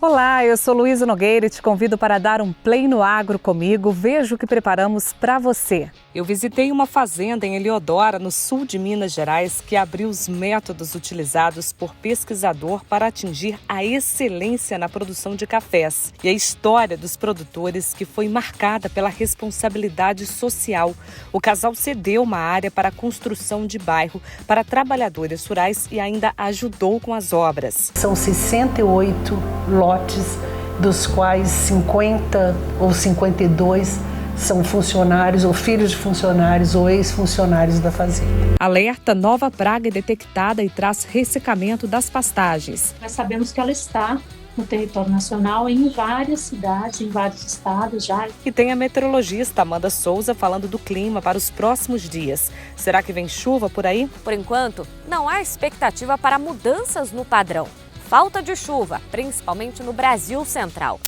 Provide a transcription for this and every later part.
Olá, eu sou Luísa Nogueira e te convido para dar um play no agro comigo. Veja o que preparamos para você. Eu visitei uma fazenda em Heliodora, no sul de Minas Gerais, que abriu os métodos utilizados por pesquisador para atingir a excelência na produção de cafés. E a história dos produtores que foi marcada pela responsabilidade social. O casal cedeu uma área para a construção de bairro para trabalhadores rurais e ainda ajudou com as obras. São 68 lotes, dos quais 50 ou 52 são funcionários ou filhos de funcionários ou ex-funcionários da fazenda. Alerta: nova praga é detectada e traz ressecamento das pastagens. Nós sabemos que ela está no território nacional, em várias cidades, em vários estados já. E tem a meteorologista Amanda Souza falando do clima para os próximos dias. Será que vem chuva por aí? Por enquanto, não há expectativa para mudanças no padrão. Falta de chuva, principalmente no Brasil Central.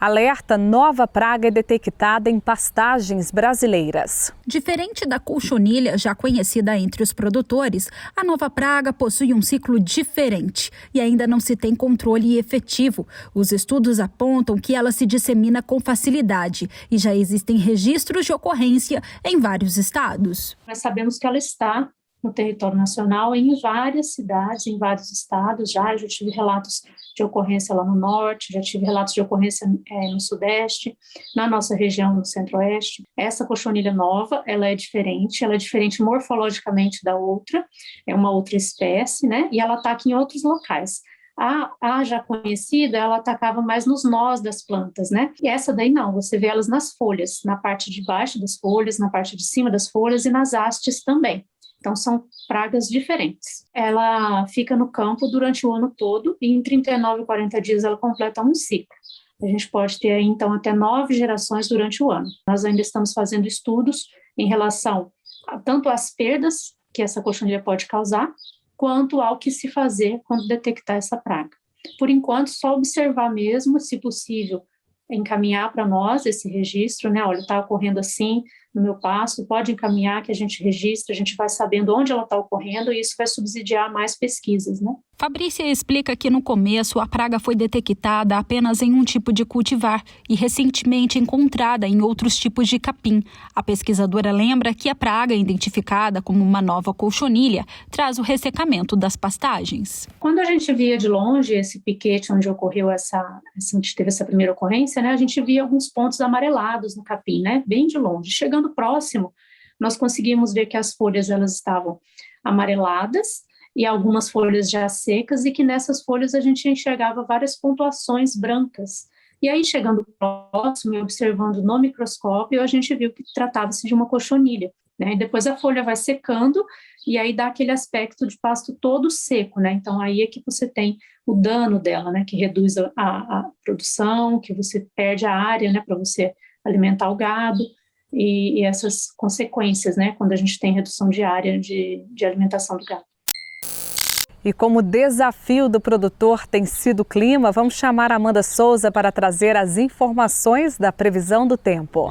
Alerta: nova praga é detectada em pastagens brasileiras. Diferente da cochonilha, já conhecida entre os produtores, a nova praga possui um ciclo diferente e ainda não se tem controle efetivo. Os estudos apontam que ela se dissemina com facilidade e já existem registros de ocorrência em vários estados. Nós sabemos que ela está no território nacional, em várias cidades, em vários estados já tive relatos de ocorrência lá no norte, já tive relatos de ocorrência no sudeste, na nossa região no centro-oeste. Essa cochonilha nova, ela é diferente morfologicamente da outra, é uma outra espécie, né? E ela ataca em outros locais. A já conhecida, ela atacava mais nos nós das plantas, né? E essa daí não, você vê elas nas folhas, na parte de baixo das folhas, na parte de cima das folhas e nas hastes também. Então, são pragas diferentes. Ela fica no campo durante o ano todo e em 39 e 40 dias ela completa um ciclo. A gente pode ter, então, até 9 gerações durante o ano. Nós ainda estamos fazendo estudos em relação tanto às perdas que essa cochonilha pode causar, quanto ao que se fazer quando detectar essa praga. Por enquanto, só observar mesmo, se possível, encaminhar para nós esse registro, né? Olha, está ocorrendo assim no meu pasto, pode encaminhar que a gente registra, a gente vai sabendo onde ela está ocorrendo e isso vai subsidiar mais pesquisas, né? Fabrícia explica que no começo a praga foi detectada apenas em um tipo de cultivar e recentemente encontrada em outros tipos de capim. A pesquisadora lembra que a praga, identificada como uma nova cochonilha, traz o ressecamento das pastagens. Quando a gente via de longe esse piquete onde ocorreu onde teve essa primeira ocorrência, né, a gente via alguns pontos amarelados no capim, né, bem de longe. Chegando próximo, nós conseguimos ver que as folhas elas estavam amareladas, e algumas folhas já secas, e que nessas folhas a gente enxergava várias pontuações brancas. E aí, chegando próximo e observando no microscópio, a gente viu que tratava-se de uma cochonilha, né? E depois a folha vai secando, e aí dá aquele aspecto de pasto todo seco, né? Então, aí é que você tem o dano dela, né? Que reduz a produção, que você perde a área, né? Para você alimentar o gado, e essas consequências, né? Quando a gente tem redução de área de alimentação do gado. E como desafio do produtor tem sido o clima, vamos chamar a Amanda Souza para trazer as informações da previsão do tempo.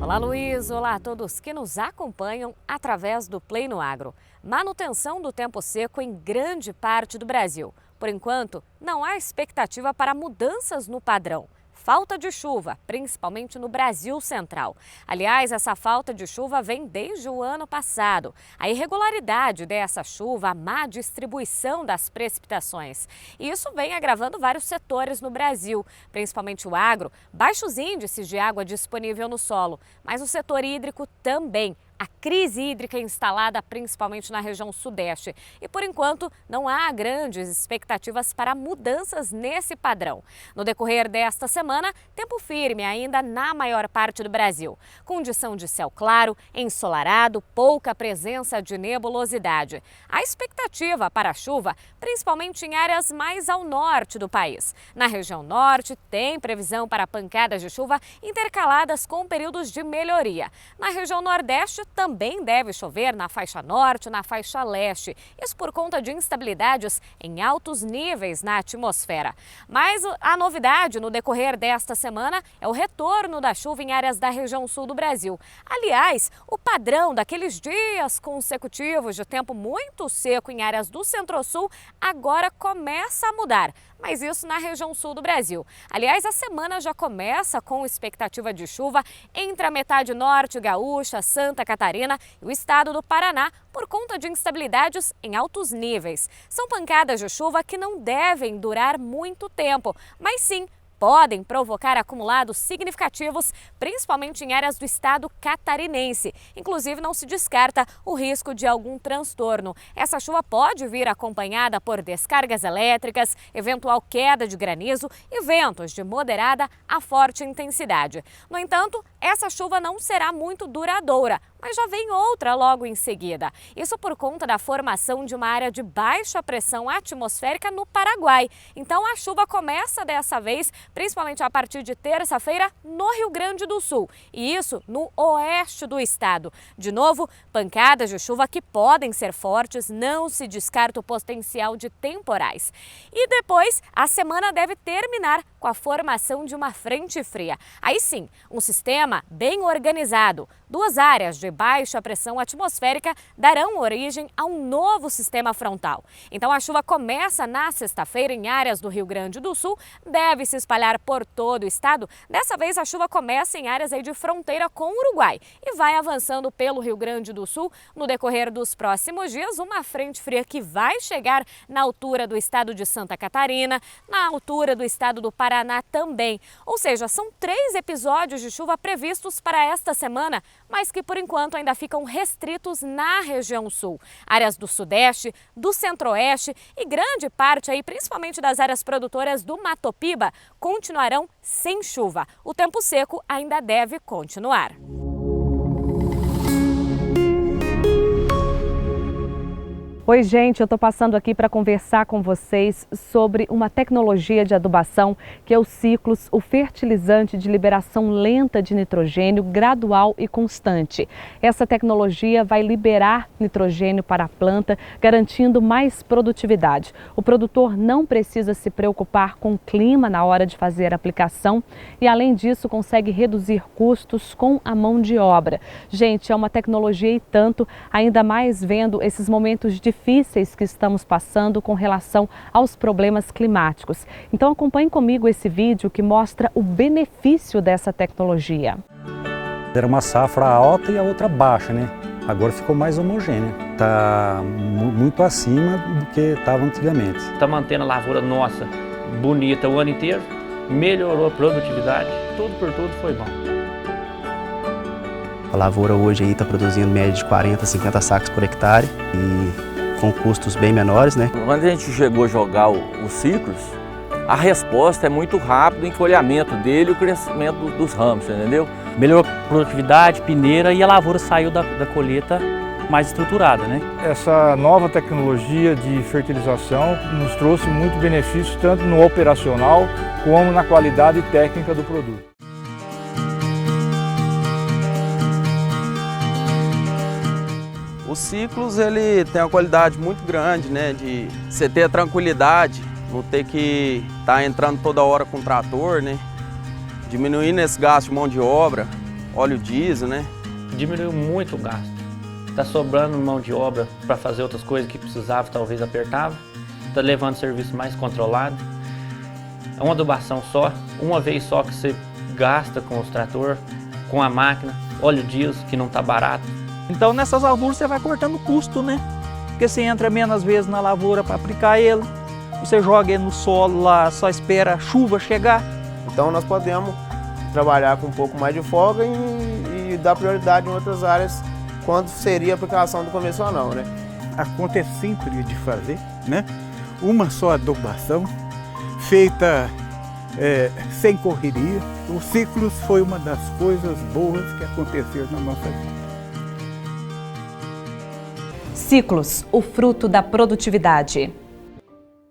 Olá, Luiz. Olá a todos que nos acompanham através do Play no Agro. Manutenção do tempo seco em grande parte do Brasil. Por enquanto, não há expectativa para mudanças no padrão. Falta de chuva, principalmente no Brasil Central. Aliás, essa falta de chuva vem desde o ano passado. A irregularidade dessa chuva, a má distribuição das precipitações. E isso vem agravando vários setores no Brasil, principalmente o agro, baixos índices de água disponível no solo. Mas o setor hídrico também, a crise hídrica instalada principalmente na região sudeste. E por enquanto não há grandes expectativas para mudanças nesse padrão. No decorrer desta semana, tempo firme ainda na maior parte do Brasil. Condição de céu claro, ensolarado, pouca presença de nebulosidade. A expectativa para a chuva, principalmente em áreas mais ao norte do país. Na região norte, tem previsão para pancadas de chuva intercaladas com períodos de melhoria. Na região nordeste, também deve chover na faixa norte e na faixa leste. Isso por conta de instabilidades em altos níveis na atmosfera. Mas a novidade no decorrer desta semana é o retorno da chuva em áreas da região sul do Brasil. Aliás, o padrão daqueles dias consecutivos de tempo muito seco em áreas do centro-sul agora começa a mudar. Mas isso na região sul do Brasil. Aliás, a semana já começa com expectativa de chuva entre a metade norte gaúcha, Santa Catarina e o estado do Paraná, por conta de instabilidades em altos níveis. São pancadas de chuva que não devem durar muito tempo, mas sim podem provocar acumulados significativos, principalmente em áreas do estado catarinense. Inclusive, não se descarta o risco de algum transtorno. Essa chuva pode vir acompanhada por descargas elétricas, eventual queda de granizo e ventos de moderada a forte intensidade. No entanto, essa chuva não será muito duradoura, mas já vem outra logo em seguida. Isso por conta da formação de uma área de baixa pressão atmosférica no Paraguai. Então a chuva começa dessa vez, principalmente a partir de terça-feira, no Rio Grande do Sul. E isso no oeste do estado. De novo, pancadas de chuva que podem ser fortes, não se descarta o potencial de temporais. E depois, a semana deve terminar com a formação de uma frente fria. Aí sim, um sistema bem organizado. Duas áreas de baixa pressão atmosférica darão origem a um novo sistema frontal. Então a chuva começa na sexta-feira em áreas do Rio Grande do Sul, deve se espalhar por todo o estado. Dessa vez a chuva começa em áreas aí de fronteira com o Uruguai e vai avançando pelo Rio Grande do Sul. No decorrer dos próximos dias, uma frente fria que vai chegar na altura do estado de Santa Catarina, na altura do estado do Paraná também. Ou seja, são 3 episódios de chuva previstos para esta semana, mas que por enquanto ainda ficam restritos na região sul. Áreas do sudeste, do centro-oeste e grande parte aí, principalmente das áreas produtoras do Mato Piba, continuarão sem chuva. O tempo seco ainda deve continuar. Oi, gente, eu estou passando aqui para conversar com vocês sobre uma tecnologia de adubação que é o Ciclus, o fertilizante de liberação lenta de nitrogênio, gradual e constante. Essa tecnologia vai liberar nitrogênio para a planta, garantindo mais produtividade. O produtor não precisa se preocupar com o clima na hora de fazer a aplicação e, além disso, consegue reduzir custos com a mão de obra. Gente, é uma tecnologia e tanto, ainda mais vendo esses momentos difíceis que estamos passando com relação aos problemas climáticos. Então acompanhe comigo esse vídeo que mostra o benefício dessa tecnologia. Era uma safra alta e a outra baixa, né? Agora ficou mais homogênea. Está muito acima do que estava antigamente. Está mantendo a lavoura nossa bonita o ano inteiro, melhorou a produtividade, tudo por tudo foi bom. A lavoura hoje está produzindo média de 40 a 50 sacos por hectare e com custos bem menores, né? Quando a gente chegou a jogar o Ciclus, a resposta é muito rápida, o encolhamento dele e o crescimento dos ramos, entendeu? Melhorou a produtividade, peneira e a lavoura saiu da colheita mais estruturada, né? Essa nova tecnologia de fertilização nos trouxe muito benefício tanto no operacional como na qualidade técnica do produto. O Ciclus ele tem uma qualidade muito grande, né? De você ter a tranquilidade, não ter que estar entrando toda hora com trator, né? Diminuindo esse gasto de mão de obra, óleo diesel, né? Diminuiu muito o gasto. Está sobrando mão de obra para fazer outras coisas que precisava, talvez apertava. Está levando o serviço mais controlado. É uma adubação só, uma vez só que você gasta com os trator, com a máquina, óleo diesel que não está barato. Então nessas lavouras você vai cortando custo, né? Porque você entra menos vezes na lavoura para aplicar ele, você joga ele no solo lá, só espera a chuva chegar. Então nós podemos trabalhar com um pouco mais de folga e dar prioridade em outras áreas quanto seria a aplicação do convencional, né? A conta é simples de fazer, né? Uma só adubação, feita sem correria. O Ciclus foi uma das coisas boas que aconteceu na nossa vida. Ciclus, o fruto da produtividade.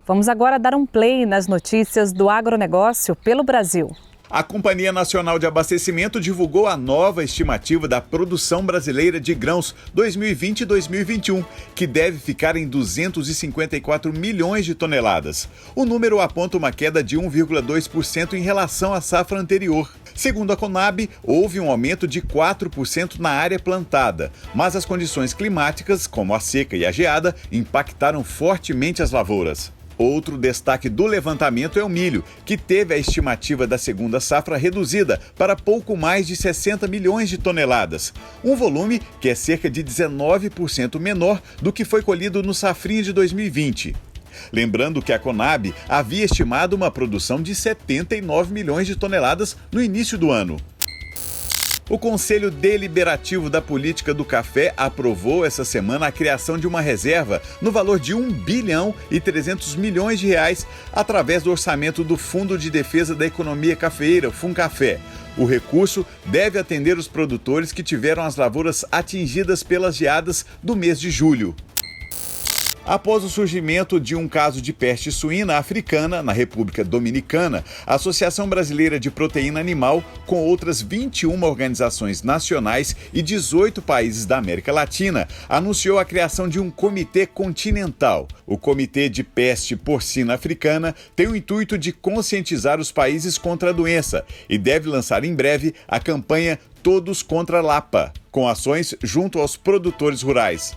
Vamos agora dar um play nas notícias do agronegócio pelo Brasil. A Companhia Nacional de Abastecimento divulgou a nova estimativa da produção brasileira de grãos 2020 e 2021, que deve ficar em 254 milhões de toneladas. O número aponta uma queda de 1,2% em relação à safra anterior. Segundo a Conab, houve um aumento de 4% na área plantada, mas as condições climáticas, como a seca e a geada, impactaram fortemente as lavouras. Outro destaque do levantamento é o milho, que teve a estimativa da segunda safra reduzida para pouco mais de 60 milhões de toneladas. Um volume que é cerca de 19% menor do que foi colhido no safrinha de 2020. Lembrando que a Conab havia estimado uma produção de 79 milhões de toneladas no início do ano. O Conselho Deliberativo da Política do Café aprovou essa semana a criação de uma reserva no valor de 1 bilhão e 300 milhões de reais através do orçamento do Fundo de Defesa da Economia Cafeeira, FUNCAFé. O recurso deve atender os produtores que tiveram as lavouras atingidas pelas geadas do mês de julho. Após o surgimento de um caso de peste suína africana na República Dominicana, a Associação Brasileira de Proteína Animal, com outras 21 organizações nacionais e 18 países da América Latina, anunciou a criação de um comitê continental. O Comitê de Peste Porcina Africana tem o intuito de conscientizar os países contra a doença e deve lançar em breve a campanha Todos contra a Lapa, com ações junto aos produtores rurais.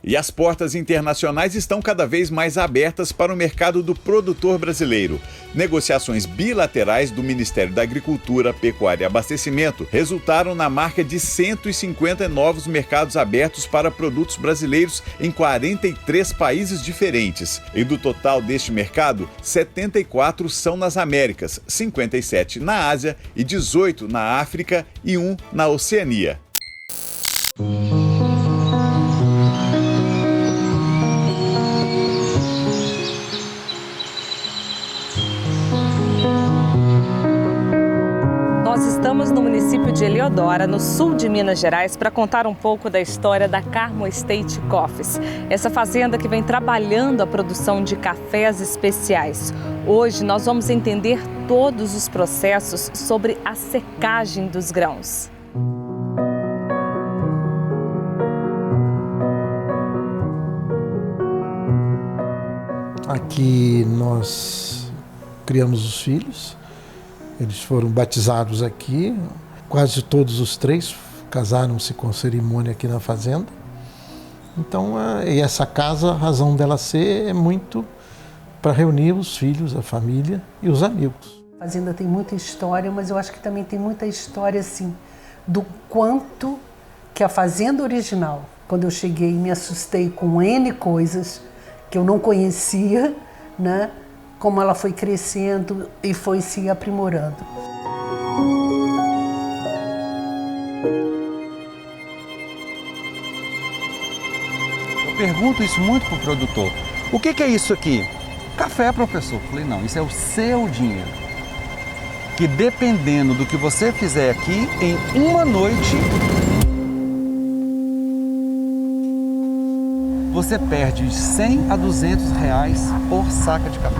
E as portas internacionais estão cada vez mais abertas para o mercado do produtor brasileiro. Negociações bilaterais do Ministério da Agricultura, Pecuária e Abastecimento resultaram na marca de 150 novos mercados abertos para produtos brasileiros em 43 países diferentes. E do total deste mercado, 74 são nas Américas, 57 na Ásia e 18 na África e 1 na Oceania. Estamos no município de Eliodora, no sul de Minas Gerais, para contar um pouco da história da Carmo Estate Coffees. Essa fazenda que vem trabalhando a produção de cafés especiais. Hoje nós vamos entender todos os processos sobre a secagem dos grãos. Aqui nós criamos os filhos. Eles foram batizados aqui, quase todos os três casaram-se com cerimônia aqui na fazenda. Então, e essa casa, a razão dela ser é muito para reunir os filhos, a família e os amigos. A fazenda tem muita história, mas eu acho que também tem muita história assim, do quanto que a fazenda original, quando eu cheguei me assustei com N coisas que eu não conhecia, né? Como ela foi crescendo e foi se aprimorando. Eu pergunto isso muito para o produtor. O que é isso aqui? Café, professor. Eu falei, não, isso é o seu dinheiro. Que dependendo do que você fizer aqui, em uma noite, você perde de 100 a 200 reais por saca de café.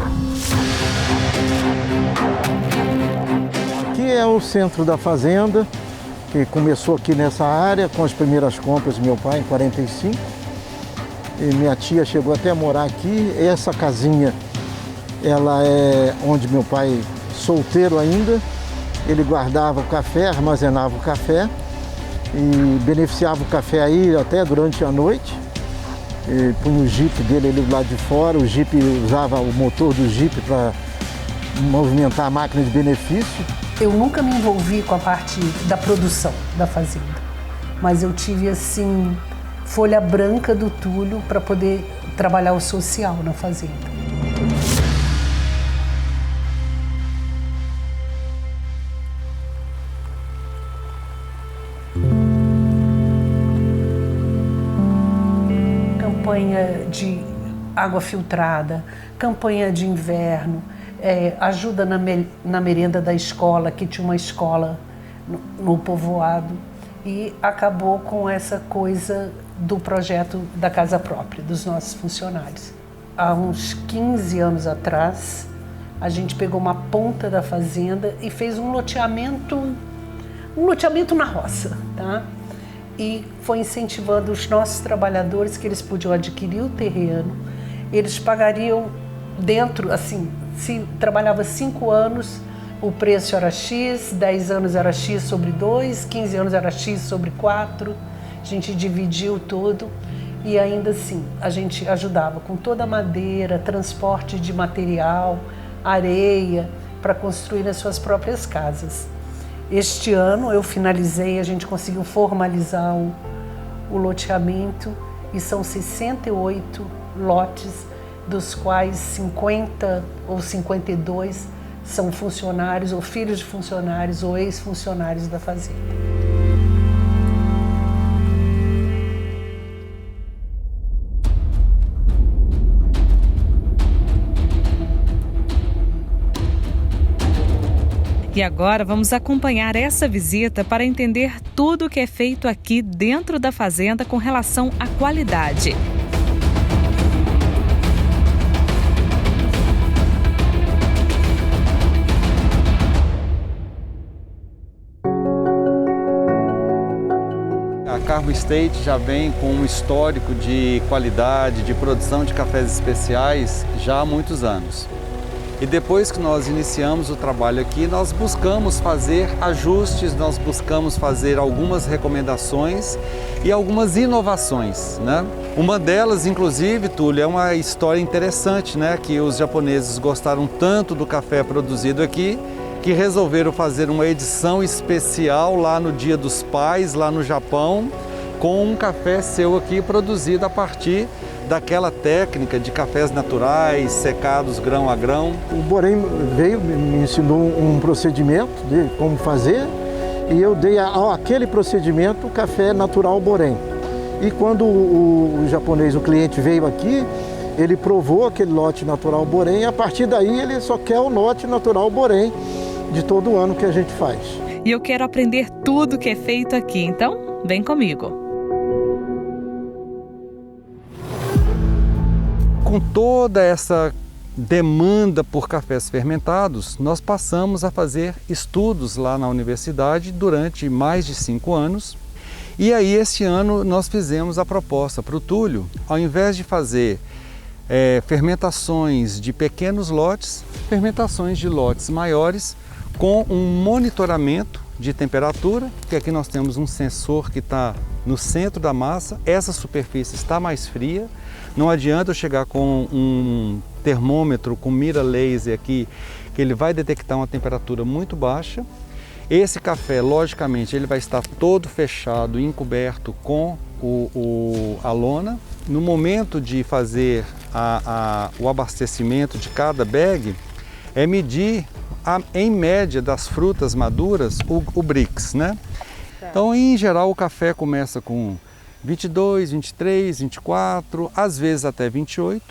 Aqui é o centro da fazenda, que começou aqui nessa área, com as primeiras compras do meu pai em 45. E minha tia chegou até a morar aqui. Essa casinha, ela é onde meu pai, solteiro ainda, ele guardava o café, armazenava o café e beneficiava o café aí até durante a noite. E punha o jipe dele ali do lado de fora, o jipe usava o motor do jipe para movimentar a máquina de benefício. Eu nunca me envolvi com a parte da produção da fazenda, mas eu tive assim folha branca do Túlio para poder trabalhar o social na fazenda. campanha de água filtrada, campanha de inverno, ajuda na merenda da escola, que tinha uma escola no povoado, e acabou com essa coisa do projeto da casa própria, dos nossos funcionários. Há uns 15 anos atrás, a gente pegou uma ponta da fazenda e fez um loteamento na roça, tá? E foi incentivando os nossos trabalhadores que eles podiam adquirir o terreno, eles pagariam dentro, assim, se trabalhava 5 anos, o preço era X, 10 anos era X sobre 2, 15 anos era X sobre 4, a gente dividiu tudo e ainda assim a gente ajudava com toda a madeira, transporte de material, areia, para construir as suas próprias casas. Este ano eu finalizei, a gente conseguiu formalizar o loteamento e são 68 lotes, dos quais 50 ou 52 são funcionários ou filhos de funcionários ou ex-funcionários da fazenda. E agora vamos acompanhar essa visita para entender tudo o que é feito aqui dentro da fazenda com relação à qualidade. A Carbo Estate já vem com um histórico de qualidade, de produção de cafés especiais já há muitos anos. E depois que nós iniciamos o trabalho aqui, nós buscamos fazer ajustes, nós buscamos fazer algumas recomendações e algumas inovações, né? Uma delas, inclusive, Túlio, é uma história interessante, né? Que os japoneses gostaram tanto do café produzido aqui, que resolveram fazer uma edição especial lá no Dia dos Pais, lá no Japão, com um café seu aqui produzido a partir daquela técnica de cafés naturais, secados grão a grão. O Borém veio, me ensinou um procedimento de como fazer e eu dei aquele procedimento o café natural Borém. E quando o japonês, o cliente veio aqui, ele provou aquele lote natural Borém e a partir daí ele só quer o lote natural Borém de todo ano que a gente faz. E eu quero aprender tudo que é feito aqui, então vem comigo. Com toda essa demanda por cafés fermentados, nós passamos a fazer estudos lá na universidade durante mais de 5 anos. E aí, esse ano, nós fizemos a proposta para o Túlio, ao invés de fazer fermentações de pequenos lotes, fermentações de lotes maiores, com um monitoramento de temperatura, que aqui nós temos um sensor que está no centro da massa, essa superfície está mais fria, não adianta eu chegar com um termômetro com mira laser aqui, que ele vai detectar uma temperatura muito baixa. Esse café, logicamente, ele vai estar todo fechado, encoberto com a lona. No momento de fazer o abastecimento de cada bag, é medir, em média, das frutas maduras, o Brix, né? Então, em geral, o café começa com 22, 23, 24, às vezes até 28.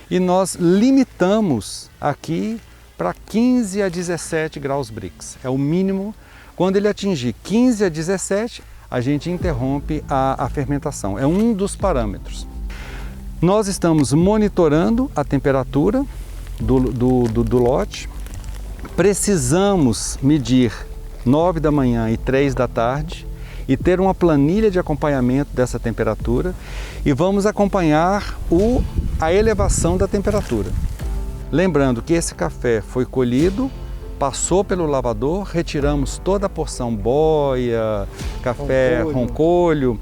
E nós limitamos aqui para 15 a 17 graus Brix. É o mínimo. Quando ele atingir 15 a 17, a gente interrompe a fermentação. É um dos parâmetros. Nós estamos monitorando a temperatura do lote. Precisamos medir 9 da manhã e 3 da tarde e ter uma planilha de acompanhamento dessa temperatura e vamos acompanhar a elevação da temperatura. Lembrando que esse café foi colhido, passou pelo lavador, retiramos toda a porção boia, café, roncolho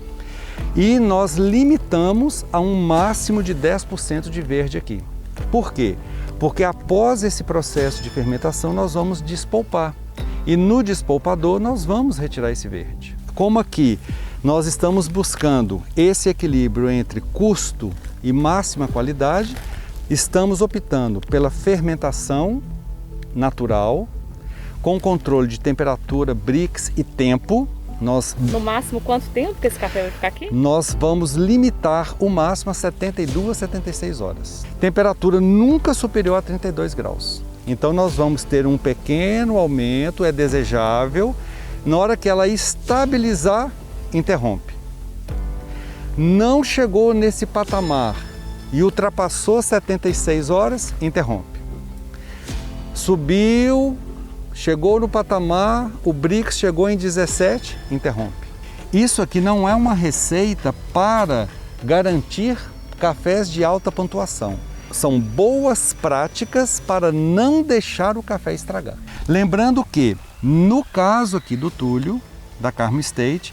e nós limitamos a um máximo de 10% de verde aqui. Por quê? Porque após esse processo de fermentação nós vamos despolpar e no despolpador nós vamos retirar esse verde. Como aqui nós estamos buscando esse equilíbrio entre custo e máxima qualidade, estamos optando pela fermentação natural, com controle de temperatura, Brix e tempo, No máximo, quanto tempo que esse café vai ficar aqui? Nós vamos limitar o máximo a 72, 76 horas. Temperatura nunca superior a 32 graus. Então nós vamos ter um pequeno aumento, é desejável. Na hora que ela estabilizar, interrompe. Não chegou nesse patamar e ultrapassou 76 horas, interrompe. Subiu, chegou no patamar, o Brix chegou em 17, interrompe. Isso aqui não é uma receita para garantir cafés de alta pontuação. São boas práticas para não deixar o café estragar. Lembrando que, no caso aqui do Túlio, da Carmo Estate,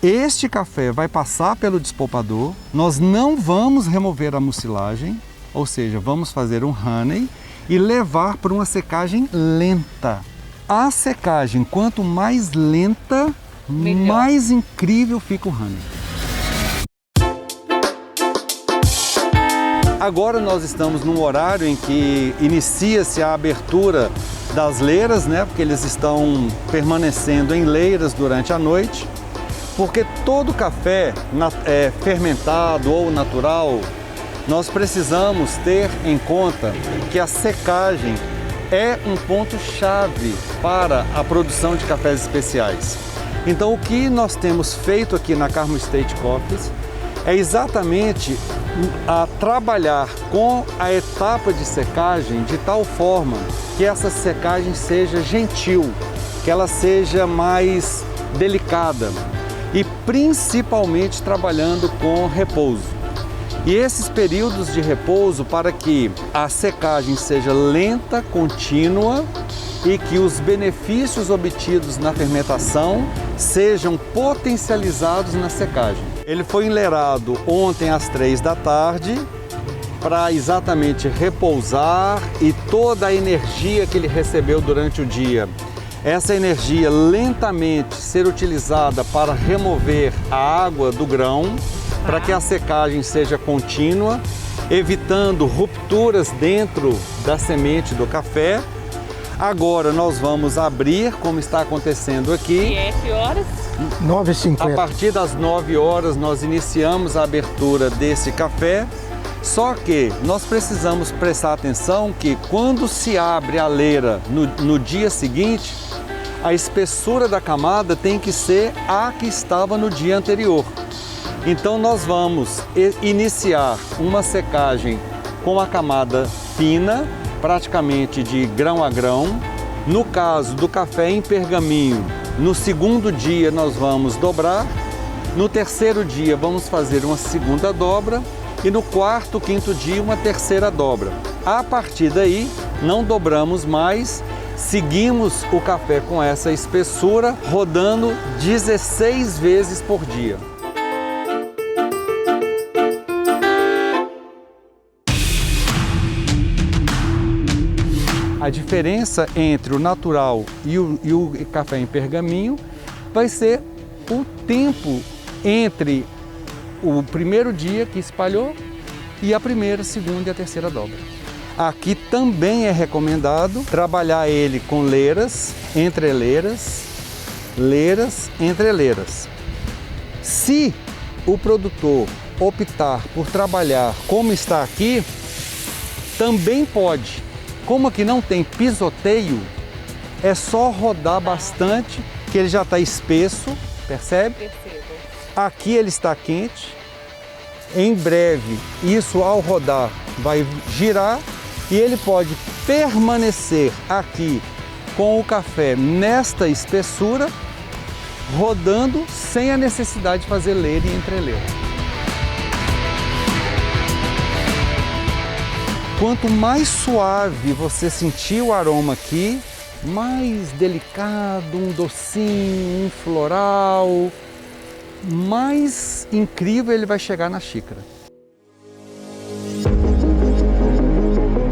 este café vai passar pelo despolpador, nós não vamos remover a mucilagem, ou seja, vamos fazer um honey e levar para uma secagem lenta. A secagem, quanto mais lenta, melhor. Mais incrível fica o honey. Agora nós estamos num horário em que inicia-se a abertura das leiras, né? Porque eles estão permanecendo em leiras durante a noite, porque todo café fermentado ou natural, nós precisamos ter em conta que a secagem é um ponto-chave para a produção de cafés especiais. Então o que nós temos feito aqui na Carmo Estate Coffees é exatamente a trabalhar com a etapa de secagem de tal forma que essa secagem seja gentil, que ela seja mais delicada e principalmente trabalhando com repouso. E esses períodos de repouso para que a secagem seja lenta, contínua e que os benefícios obtidos na fermentação sejam potencializados na secagem. Ele foi enleirado ontem às 3 da tarde para exatamente repousar e toda a energia que ele recebeu durante o dia, essa energia lentamente ser utilizada para remover a água do grão, para que a secagem seja contínua, evitando rupturas dentro da semente do café. Agora nós vamos abrir, como está acontecendo aqui. E é que horas? 9h50. A partir das 9 horas nós iniciamos a abertura desse café. Só que nós precisamos prestar atenção que quando se abre a leira no dia seguinte, a espessura da camada tem que ser a que estava no dia anterior. Então nós vamos iniciar uma secagem com a camada fina, praticamente de grão a grão. No caso do café em pergaminho, no segundo dia nós vamos dobrar, no terceiro dia vamos fazer uma segunda dobra e no quarto, quinto dia uma terceira dobra. A partir daí não dobramos mais, seguimos o café com essa espessura, rodando 16 vezes por dia. A diferença entre o natural e o café em pergaminho vai ser o tempo entre o primeiro dia que espalhou e a primeira, segunda e a terceira dobra. Aqui também é recomendado trabalhar ele com leiras, entreleiras, leiras, entreleiras. Se o produtor optar por trabalhar como está aqui, também pode. Como aqui não tem pisoteio, é só rodar bastante, que ele já está espesso, percebe? Percebo. Aqui ele está quente. Em breve, isso ao rodar vai girar e ele pode permanecer aqui com o café nesta espessura, rodando sem a necessidade de fazer leira e entreleira. Quanto mais suave você sentir o aroma aqui, mais delicado, um docinho, um floral, mais incrível ele vai chegar na xícara.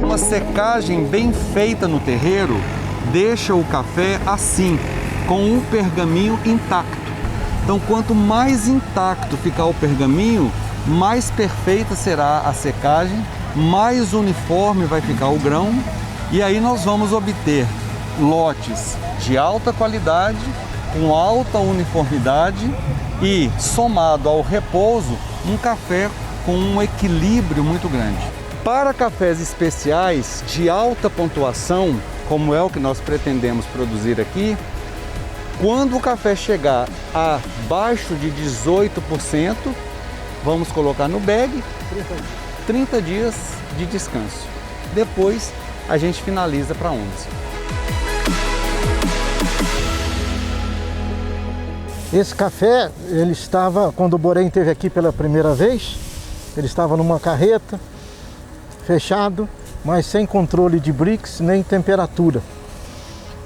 Uma secagem bem feita no terreiro deixa o café assim, com um pergaminho intacto. Então, quanto mais intacto ficar o pergaminho, mais perfeita será a secagem, mais uniforme vai ficar o grão e aí nós vamos obter lotes de alta qualidade com alta uniformidade e, somado ao repouso, um café com um equilíbrio muito grande. Para cafés especiais de alta pontuação, como é o que nós pretendemos produzir aqui, quando o café chegar abaixo de 18%, vamos colocar no bag, 30 dias de descanso. Depois a gente finaliza para 11. Esse café, ele estava, quando o Borém esteve aqui pela primeira vez, ele estava numa carreta, fechado, mas sem controle de brix nem temperatura.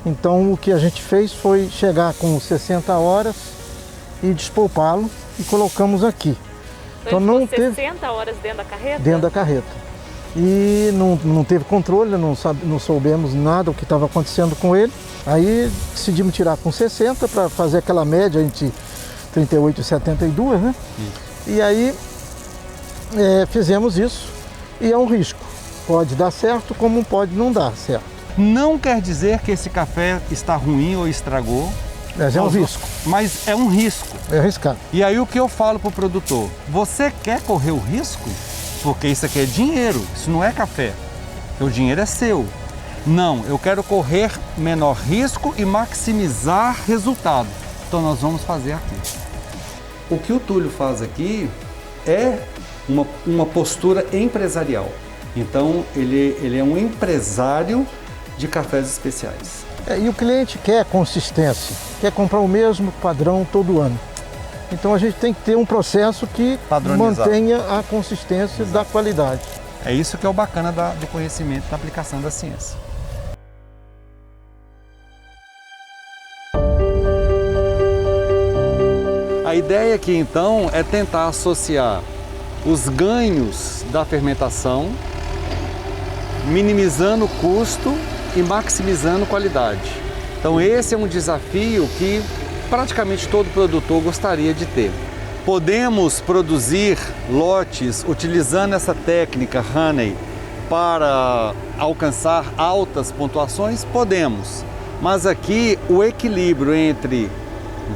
Então o que a gente fez foi chegar com 60 horas e despolpá-lo e colocamos aqui. Então não teve 60 horas dentro da carreta? Dentro da carreta. E não teve controle, não soubemos nada o que estava acontecendo com ele. Aí decidimos tirar com 60 para fazer aquela média entre 38 e 72, né? E aí fizemos isso e é um risco. Pode dar certo como pode não dar certo. Não quer dizer que esse café está ruim ou estragou. Mas é um risco. Mas é um risco. É arriscado. E aí o que eu falo para o produtor? Você quer correr o risco? Porque isso aqui é dinheiro, isso não é café. O dinheiro é seu. Não, eu quero correr menor risco e maximizar resultado. Então nós vamos fazer aqui. O que o Túlio faz aqui é uma postura empresarial. Então ele é um empresário de cafés especiais. E o cliente quer consistência, quer comprar o mesmo padrão todo ano. Então a gente tem que ter um processo que mantenha a consistência da qualidade. É isso que é o bacana do conhecimento, da aplicação da ciência. A ideia aqui então é tentar associar os ganhos da fermentação, minimizando o custo e maximizando qualidade. Então esse é um desafio que praticamente todo produtor gostaria de ter. Podemos produzir lotes utilizando essa técnica Honey para alcançar altas pontuações? Podemos, mas aqui o equilíbrio entre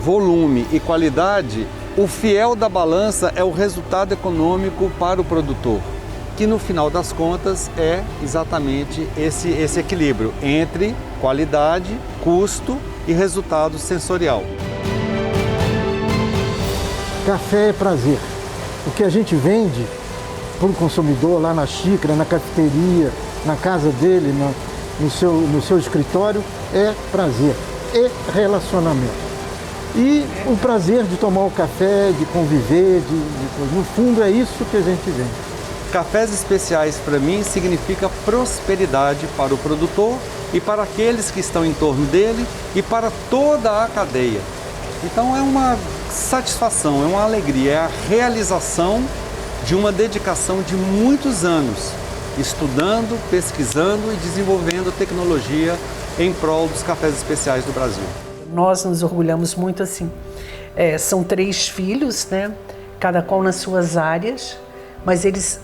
volume e qualidade, o fiel da balança é o resultado econômico para o produtor, que no final das contas é exatamente esse equilíbrio entre qualidade, custo e resultado sensorial. Café é prazer. O que a gente vende para o consumidor lá na xícara, na cafeteria, na casa dele, no seu escritório, é prazer, é relacionamento. E o prazer de tomar o café, de conviver, no fundo é isso que a gente vende. Cafés especiais para mim significa prosperidade para o produtor e para aqueles que estão em torno dele e para toda a cadeia. Então é uma satisfação, é uma alegria, é a realização de uma dedicação de muitos anos, estudando, pesquisando e desenvolvendo tecnologia em prol dos cafés especiais do Brasil. Nós nos orgulhamos muito assim. São 3 filhos, né? Cada qual nas suas áreas, mas eles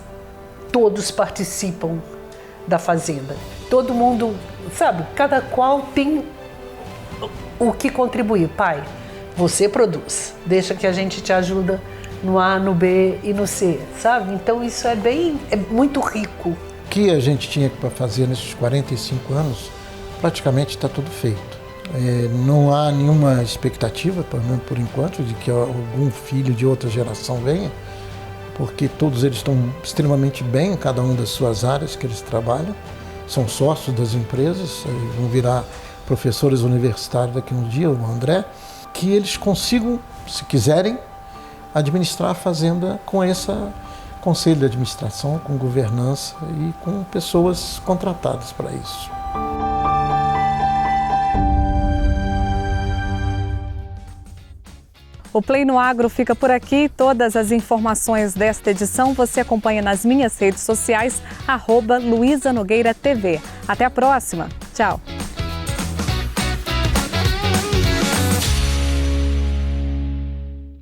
todos participam da fazenda. Todo mundo, sabe, cada qual tem o que contribuir. Pai, você produz, deixa que a gente te ajuda no A, no B e no C, sabe? Então isso é muito rico. O que a gente tinha para fazer nesses 45 anos, praticamente está tudo feito. Não há nenhuma expectativa, pelo menos por enquanto, de que algum filho de outra geração venha, porque todos eles estão extremamente bem em cada uma das suas áreas que eles trabalham, são sócios das empresas, vão virar professores universitários daqui a um dia, o André, que eles consigam, se quiserem, administrar a fazenda com esse conselho de administração, com governança e com pessoas contratadas para isso. O Play no Agro fica por aqui. Todas as informações desta edição você acompanha nas minhas redes sociais, @LuizaNogueiraTV. Até a próxima. Tchau.